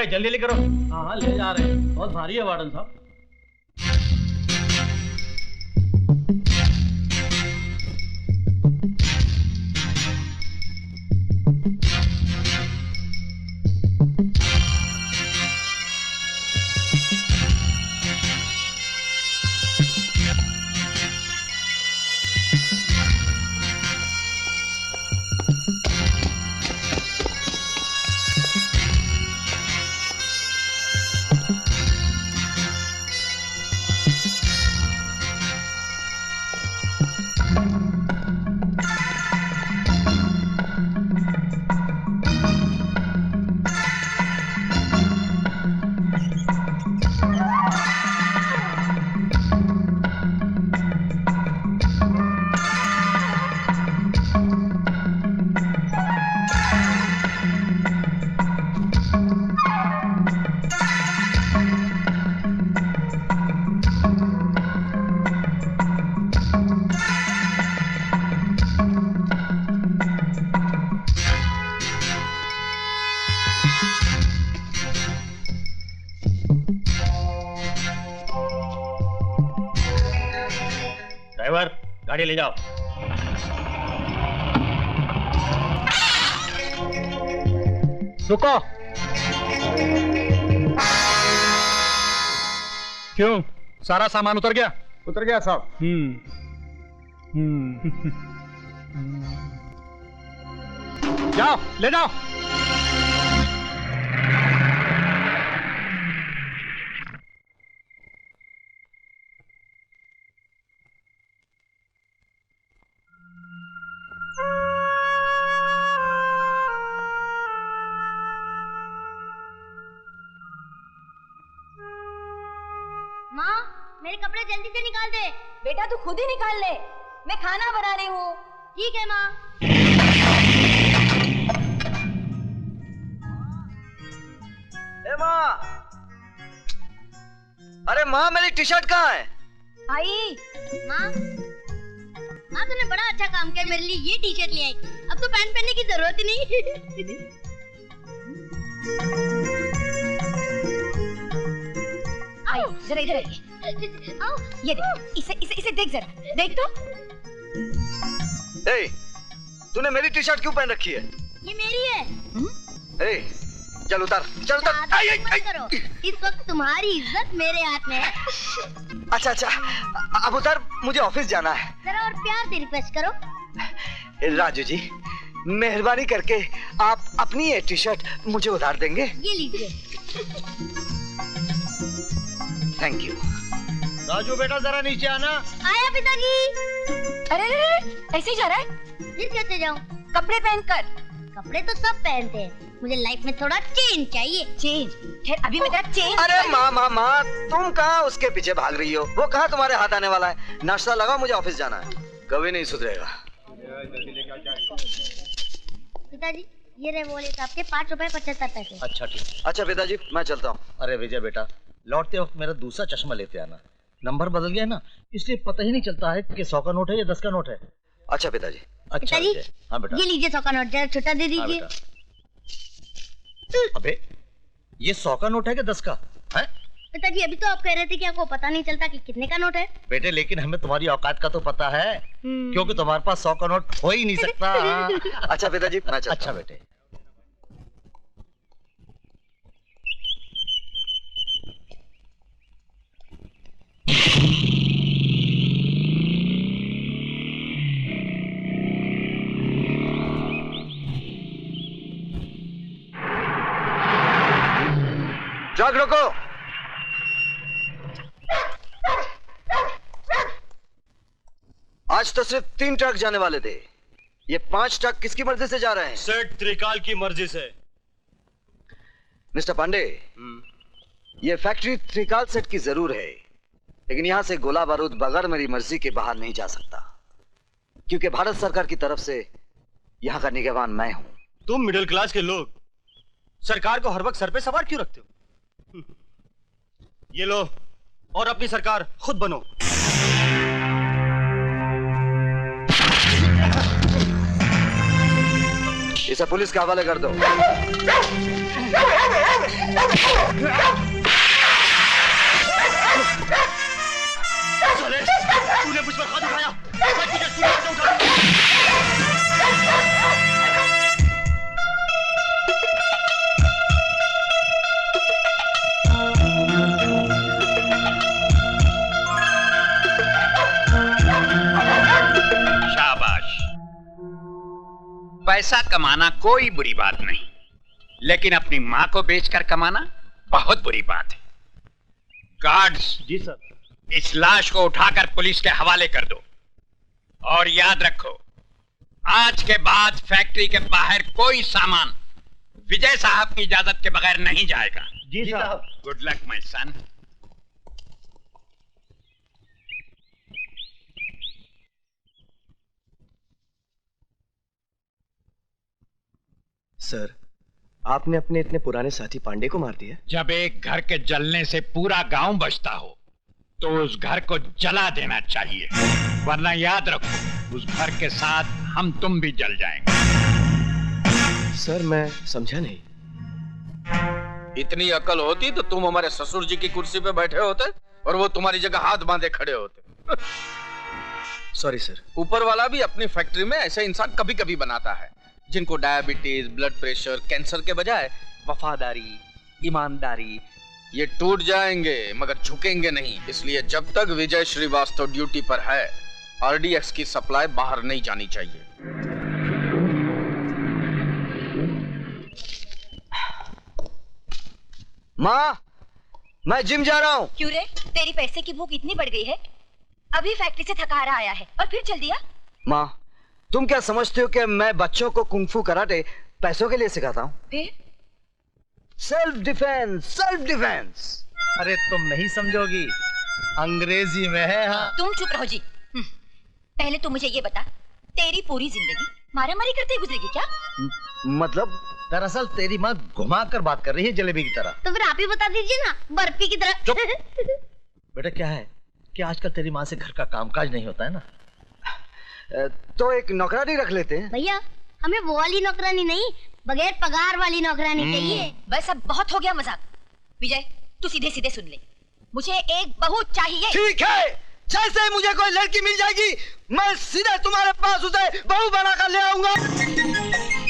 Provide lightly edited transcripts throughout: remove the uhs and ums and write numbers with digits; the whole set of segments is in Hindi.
भाई जल्दी ले करो। हाँ हाँ ले जा रहे हैं, बहुत भारी है वार्डन साहब। ड्राइवर गाड़ी ले जाओ। रुको। क्यों, सारा सामान उतर गया? उतर गया साहब। जाओ ले जाओ। माँ, मेरे कपड़े जल्दी से निकाल दे। बेटा तू खुद ही निकाल ले, मैं खाना बना रही हूँ। ठीक है माँ। माँ, अरे माँ मेरी टी शर्ट कहाँ है? आई माँ, माँ तूने बड़ा अच्छा काम किया, मेरे लिए ये टी शर्ट ले आई। अब तो पैंट पहनने की जरूरत ही नहीं। आई जरा इधर आइए। आओ। ये देख, इसे देख जरा, देख तो। ए, तूने मेरी टी शर्ट क्यों पहन रखी है? ये मेरी है। ए, चल उतार, चल उतार। मत करो, इस वक्त तुम्हारी इज्जत मेरे हाथ में है। अच्छा अच्छा, अब उतार, मुझे ऑफिस जाना है। जरा और प्यार से रिक्वेस्ट करो। राजू जी, मेहरबानी करके आप अपनी ये टी शर्ट मुझे उधार देंगे? ये लीजिए। Thank you. राजू बेटा जरा नीचे आना। आया पिताजी। अरे ऐसे ही जा रहा है? फिर कैसे जाऊँ? कपड़े पहन कर। कपड़े तो सब पहनते हैं, मुझे लाइफ में थोड़ा चेंज चाहिए। चेंज? खैर अभी मैं तेरा चेंज। अरे माँ, तुम कहाँ उसके पीछे भाग रही हो? वो कहाँ तुम्हारे हाथ आने वाला है? नाश्ता लगाओ, मुझे ऑफिस जाना है। कभी नहीं सुधरेगा। पिताजी ये रहे वो लेकर आपके 5 रुपए 75 पैसे। अच्छा ठीक। अच्छा पिताजी मैं चलता हूँ। अरे विजय बेटा, लौटते वक्त मेरा दूसरा चश्मा लेते आना। नंबर बदल गया ना, इसलिए पता ही नहीं चलता है कि 100 का नोट है या 10 का नोट है। अच्छा पिताजी। अच्छा पिताजी, हाँ बेटा। ये लीजिए 100 का नोट, जरा छोटा दे हाँ दीजिए। बेटा। अबे ये 100 का नोट है कि 10 का है? पिताजी अभी तो आप कह रहे थे कि आपको पता नहीं चलता कि कितने का नोट है। बेटे लेकिन हमें तुम्हारी औकात का तो पता है, क्योंकि तुम्हारे पास 100 का नोट हो ही नहीं सकता। अच्छा पिताजी मैं चलता हूँ। अच्छा बेटे। ट्रक रोको। आज तो सिर्फ 3 ट्रक जाने वाले थे, ये 5 ट्रक किसकी मर्जी से जा रहे हैं? सेठ त्रिकाल की मर्जी से। मिस्टर पांडे, ये फैक्ट्री त्रिकाल सेठ की जरूर है, लेकिन यहां से गोला बारूद बगैर मेरी मर्जी के बाहर नहीं जा सकता, क्योंकि भारत सरकार की तरफ से यहां का निगरान मैं हूं। तुम मिडिल क्लास के लोग सरकार को हर वक्त सर पे सवार क्यों रखते हो? ये लो और अपनी सरकार खुद बनो। इसे पुलिस के हवाले कर दो। तूने मुझ पर हाथ उठाया। मैं तुझे सुरक्षा से उठा दूंगा। शाबाश। पैसा कमाना कोई बुरी बात नहीं, लेकिन अपनी मां को बेचकर कमाना बहुत बुरी बात है। गार्ड्स, जी सर। इस लाश को उठाकर पुलिस के हवाले कर दो। और याद रखो, आज के बाद फैक्ट्री के बाहर कोई सामान विजय साहब की इजाजत के बगैर नहीं जाएगा। जी साहब। Good luck my son. Sir, आपने अपने इतने पुराने साथी पांडे को मार दिया? जब एक घर के जलने से पूरा गांव बचता हो तो उस घर को जला देना चाहिए, वरना याद रखो उस घर के साथ हम तुम भी जल जाएंगे। सर, मैं समझा नहीं। इतनी अकल होती तो तुम हमारे ससुर जी की कुर्सी पे बैठे होते और वो तुम्हारी जगह हाथ बांधे खड़े होते। Sorry sir. ऊपर वाला भी अपनी फैक्ट्री में ऐसे इंसान कभी कभी बनाता है जिनको डायबिटीज, ब्लड प्रेशर, कैंसर के बजाय वफादारी, ईमानदारी, ये टूट जाएंगे मगर झुकेंगे नहीं। इसलिए जब तक विजय श्रीवास्तव ड्यूटी पर है, आरडीएक्स की सप्लाई बाहर नहीं जानी चाहिए। माँ, मैं जिम जा रहा हूँ। क्यों रे, तेरी पैसे की भूख इतनी बढ़ गई है? अभी फैक्ट्री से थकारा आया है और फिर चल दिया। माँ, तुम क्या समझते हो कि मैं बच्चों को कुंफू कराटे पैसों के लिए सिखाता हूँ? फिर सेल्फ डिफेंस, सेल्फ डिफेंस। अरे तुम नहीं समझोगी, अंग्रेजी में है। हाँ। तुम चुप रहो जी। पहले तू मुझे ये बता, तेरी पूरी जिंदगी मारामारी करते ही गुजरेगी क्या? मतलब? दरअसल तेरी माँ घुमा कर बात कर रही है जलेबी की तरह। तो फिर आप ही बता दीजिए ना, बर्फी की तरह। बेटा क्या है कि आजकल तेरी माँ से घर का कामकाज नहीं होता है ना। तो एक नौकरानी रख लेते हैं। भैया, हमें वो वाली नौकरानी नहीं, बगैर पगार वाली नौकरानी चाहिए। बस अब बहुत हो गया मजाक। विजय, तू सीधे सीधे सुन ले, मुझे एक बहू चाहिए। ठीक है, जैसे मुझे कोई लड़की मिल जाएगी मैं सीधे तुम्हारे पास उसे बहू बनाकर ले आऊंगा।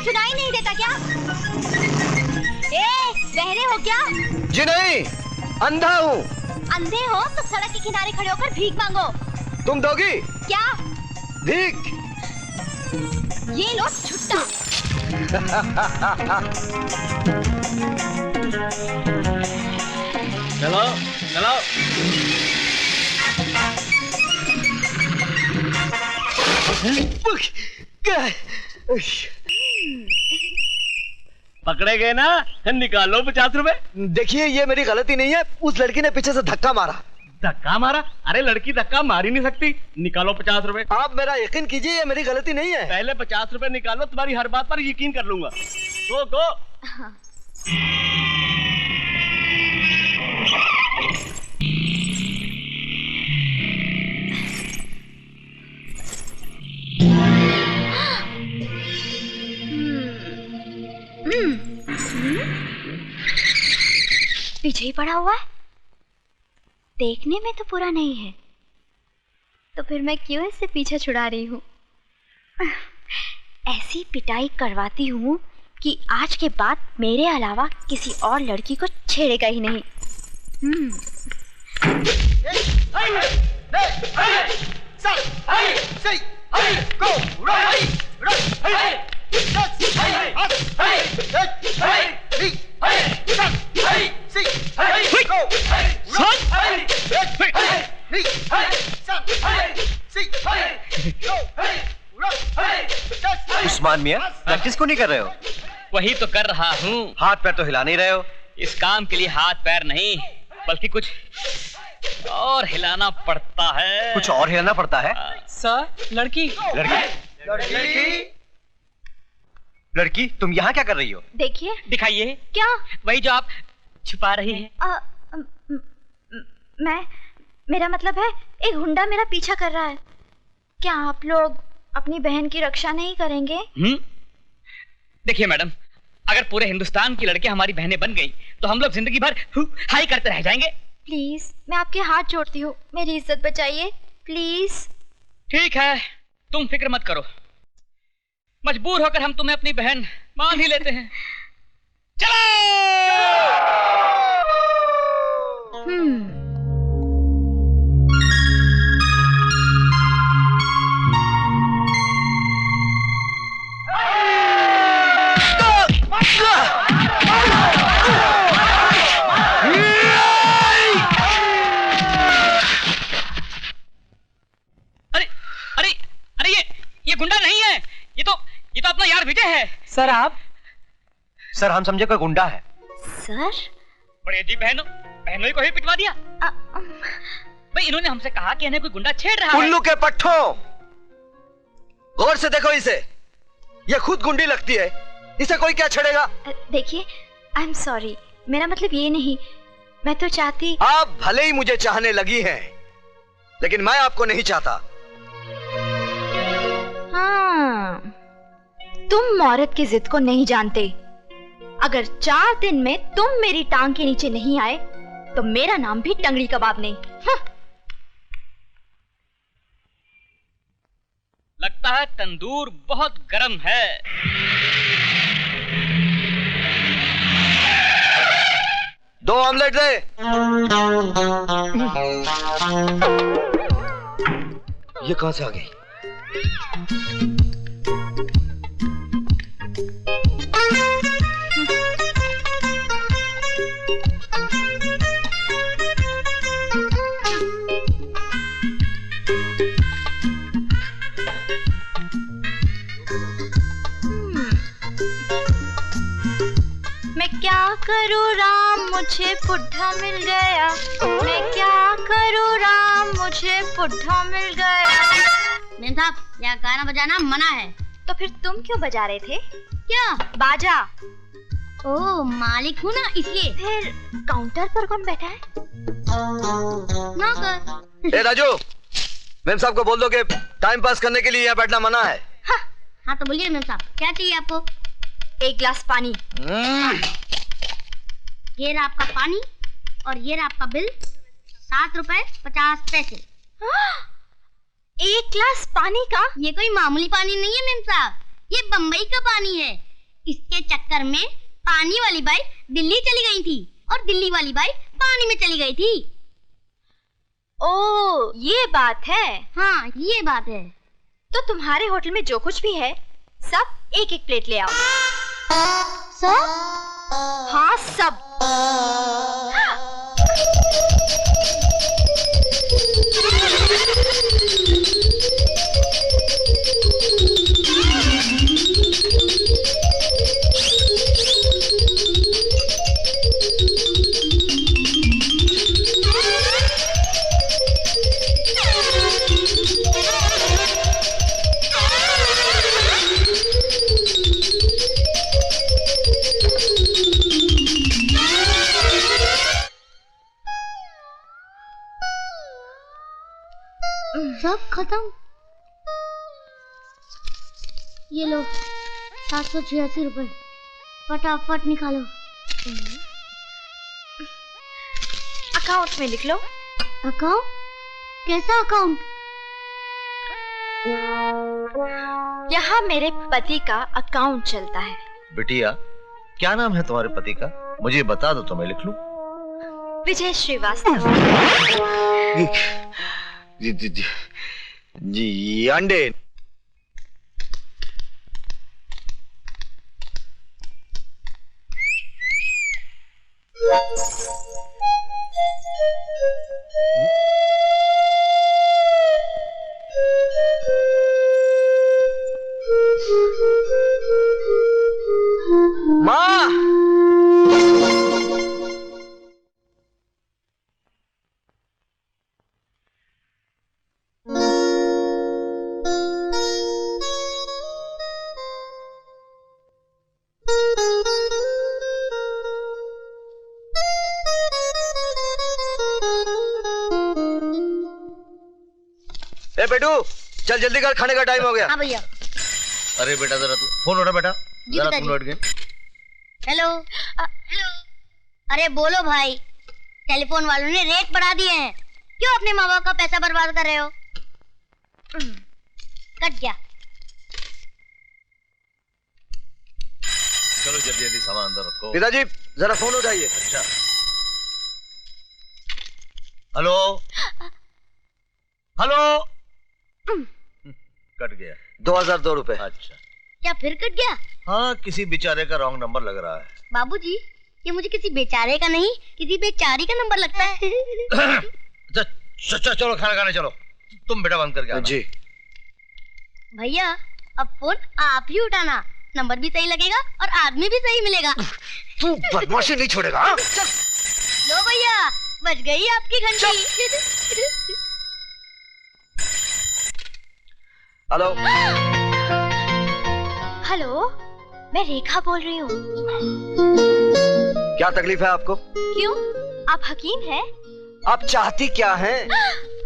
सुनाई नहीं देता क्या? ए, बहरे हो क्या? जी नहीं, अंधा हूँ। अंधे हो तो सड़क के किनारे खड़े होकर भीख मांगो। तुम दोगी? क्या? भीख? ये लो छुट्टा। चलो चलो। पकड़े गए ना, निकालो 50 रुपए। देखिए, ये मेरी गलती नहीं है, उस लड़की ने पीछे से धक्का मारा। धक्का मारा? अरे लड़की धक्का मार ही नहीं सकती। निकालो 50 रुपए। आप मेरा यकीन कीजिए, ये मेरी गलती नहीं है। पहले 50 रुपए निकालो, तुम्हारी हर बात पर यकीन कर लूंगा। गो। पीछे ही पड़ा हुआ है, देखने में तो पूरा नहीं है, तो फिर मैं क्यों इससे पीछा छुड़ा रही हूँ? ऐसी पिटाई करवाती हूँ कि आज के बाद मेरे अलावा किसी और लड़की को छेड़ेगा ही नहीं। उस्मान मियां, प्रैक्टिस को नहीं कर रहे हो? वही तो कर रहा हूँ। हाथ पैर तो हिला नहीं रहे हो। इस काम के लिए हाथ पैर नहीं, बल्कि कुछ और हिलाना पड़ता है। कुछ और हिलाना पड़ता है? सर, लड़की। लड़की, तुम यहाँ क्या कर रही हो? देखिए। दिखाइए। क्या? वही जो आप छुपा रही हैं। मेरा मतलब है, एक गुंडा मेरा पीछा कर रहा है। क्या आप लोग अपनी बहन की रक्षा नहीं करेंगे? देखिए मैडम, अगर पूरे हिंदुस्तान की लड़कियां हमारी बहनें बन गई तो हम लोग जिंदगी भर हाई करते रह जाएंगे। प्लीज, मैं आपके हाथ जोड़ती हूँ, मेरी इज्जत बचाइए प्लीज। ठीक है, तुम फिक्र मत करो, मजबूर होकर हम तुम्हें अपनी बहन मान ही लेते हैं। चलो। ये गुंडा नहीं है, ये तो अपना यार विजय है। सर आप? सर हम समझे कोई गुंडा है। सर? बड़ी अजीब बहनों ही को ही पिटवा दिया। भाई इन्होंने हमसे कहा कि इन्हें कोई गुंडा छेड़ रहा है। उल्लू के पट्टों, गौर से देखो इसे, ये खुद गुंडी लगती है, इसे कोई क्या छेड़ेगा? देखिए, आई एम सॉरी, मेरा मतलब ये नहीं, मैं तो चाहती। आप भले ही मुझे चाहने लगी हैं, लेकिन मैं आपको नहीं चाहता। हाँ, तुम औरत की जिद को नहीं जानते। अगर 4 दिन में तुम मेरी टांग के नीचे नहीं आए तो मेरा नाम भी टंगड़ी कबाब नहीं। लगता है तंदूर बहुत गर्म है। दो ऑमलेट दे। ये कहां से आ गई? मैं क्या करूँ राम, मुझे बुढ़ा मिल गया। मैं क्या करूँ राम, मुझे बुढ़ा मिल गया। मेम साहब, यहाँ गाना बजाना मना है। तो फिर तुम क्यों बजा रहे थे? क्या? बाजा। ओ, मालिक हूँ ना इसलिए। फिर काउंटर पर कौन बैठा है? नौकर। ए राजू, मेम साहब को बोल दो कि टाइम पास करने के लिए यहाँ बैठना मना है। हाँ तो बोलिए मेम साहब, क्या चाहिए आपको? 1 गिलास पानी। ये रहा आपका पानी और ये रहा आपका बिल, 7 रुपए 50 पैसे। 1 गिलास पानी का? ये कोई मामूली पानी नहीं है मेम साहब, ये बम्बई का पानी है। इसके चक्कर में पानी वाली बाई दिल्ली चली गई थी और दिल्ली वाली बाई पानी में चली गई थी। ओ, ये बात है। हाँ, ये बात है। तो तुम्हारे होटल में जो कुछ भी है सब 1-1 प्लेट ले आओ। सब? हाँ सब। सब खत्म। ये लो 786 रुपए, फटाफट निकालो। अकाउंट में लिख लो। अकाउंट? कैसा अकाउंट? यहाँ मेरे पति का अकाउंट चलता है। बिटिया, क्या नाम है तुम्हारे पति का? मुझे बता दो तो मैं लिख लूं। विजय श्रीवास्तव। जी अंडे। माँ, ए बेटू, चल जल्दी कर, खाने का टाइम हो गया। हाँ भैया। अरे बेटा जरा तू फोन उठा बेटा। जी जरा पिताजी। तुम लौट गए। Hello hello. अरे बोलो भाई, टेलीफोन वालों ने रेट बढ़ा दिए हैं। क्यों अपने माँ बाप का पैसा बर्बाद कर रहे हो? कट गया। चलो जल्दी जल्दी सामान अंदर रखो। पिताजी जरा फोन उठाइए। अच्छा। Hello hello. कट गया। 2002 रुपए। अच्छा। क्या फिर कट गया? हाँ, किसी बेचारे का रॉन्ग नंबर लग रहा है। बाबूजी, ये मुझे किसी बेचारे का नहीं, किसी बेचारी का नंबर लगता है। चलो खाना खाने चलो। तुम बेटा बंद करके आना। जी। भैया, अब फोन आप ही उठाना, नंबर भी सही लगेगा और आदमी भी सही मिलेगा। तू बदमाशी नहीं छोड़ेगा। हाँ? चल। लो भैया, बज गई आपकी घंटी। हेलो। हेलो, मैं रेखा बोल रही हूँ। क्या तकलीफ है आपको? क्यों, आप हकीम हैं? आप चाहती क्या हैं?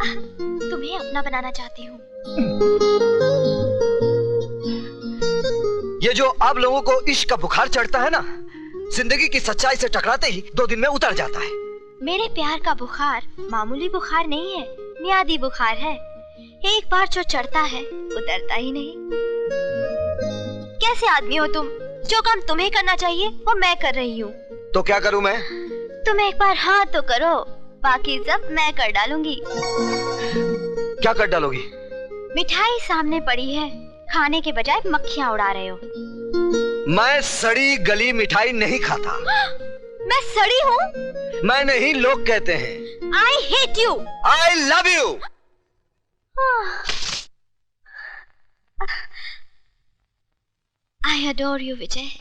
तुम्हें अपना बनाना चाहती हूँ। ये जो आप लोगों को इश्क का बुखार चढ़ता है ना, जिंदगी की सच्चाई से टकराते ही 2 दिन में उतर जाता है। मेरे प्यार का बुखार मामूली बुखार नहीं है, मियादी बुखार है। एक बार जो चढ़ता है उतरता ही नहीं। कैसे आदमी हो तुम? जो काम तुम्हें करना चाहिए वो मैं कर रही हूँ। तो क्या करूं मैं? तुम एक बार हाँ तो करो, बाकी सब मैं कर डालूंगी। क्या कर डालोगी? मिठाई सामने पड़ी है, खाने के बजाय मक्खियाँ उड़ा रहे हो। मैं सड़ी गली मिठाई नहीं खाता। मैं सड़ी हूँ? मैं नहीं, लोग कहते हैं। I hate you. I love you. I adore you, Vijay.